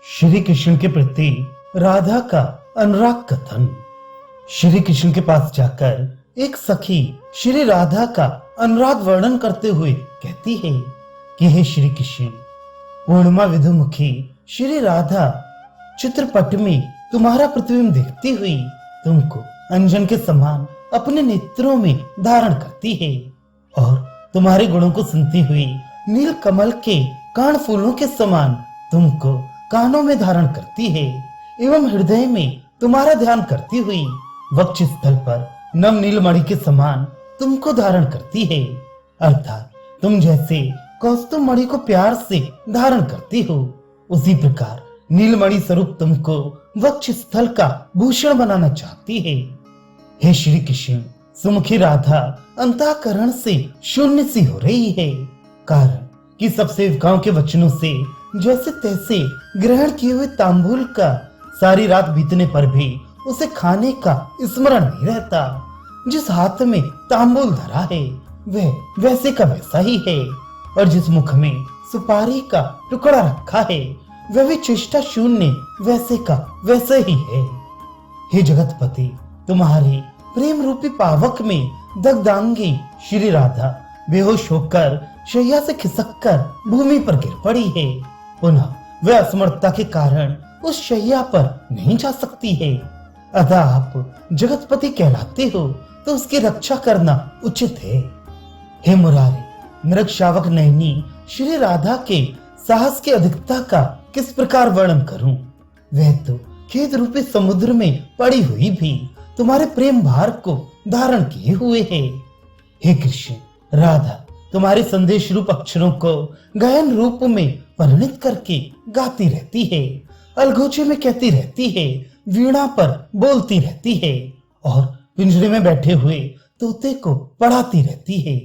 श्री कृष्ण के प्रति राधा का अनुराग कथन। श्री कृष्ण के पास जाकर एक सखी श्री राधा का अनुराग वर्णन करते हुए कहती है कि हे श्री कृष्ण, पूर्णिमा विधुमुखी श्री राधा चित्रपट में तुम्हारा प्रतिबिंब देखती हुई तुमको अंजन के समान अपने नेत्रों में धारण करती है और तुम्हारे गुणों को सुनती हुई नील कमल के कान फूलों के समान तुमको कानों में धारण करती है एवं हृदय में तुम्हारा ध्यान करती हुई वक्ष स्थल पर नव नीलमणि के समान तुमको धारण करती है। अर्थात तुम जैसे कौस्तुभ मणि को प्यार से धारण करती हो, उसी प्रकार नीलमणि स्वरूप तुमको वक्ष स्थल का भूषण बनाना चाहती है। हे श्री कृष्ण, सुमुखी राधा अंतःकरण से शून्य सी हो रही है, कारण कि सब सेवकाओं के वचनों से जैसे तैसे ग्रहण किए हुए तांबूल का सारी रात बीतने पर भी उसे खाने का स्मरण नहीं रहता। जिस हाथ में तांबूल धरा है वह वैसे का वैसा ही है और जिस मुख में सुपारी का टुकड़ा रखा है वह भी चेष्टा शून्य वैसे का वैसे ही है। हे जगतपति, तुम्हारे प्रेम रूपी पावक में दग्धांगी श्री राधा बेहोश होकर शैया से खिसककर भूमि पर गिर पड़ी है। पुनः वह असमर्थता के कारण उस शैया पर नहीं जा सकती है। अतः आप जगतपति कहलाते हो तो उसकी रक्षा करना उचित है। हे मुरारी, मृग शावक नयनी श्री राधा के साहस की अधिकता का किस प्रकार वर्णन करूं। वह तो खेद रूपी समुद्र में पड़ी हुई भी तुम्हारे प्रेम भार को धारण किए हुए है। हे कृष्ण, राधा तुम्हारे संदेश रूप अक्षरों को गायन रूप में परिणित करके गाती रहती है, अलगोचे में कहती रहती है, वीणा पर बोलती रहती है और पिंजरे में बैठे हुए तोते को पढ़ाती रहती है।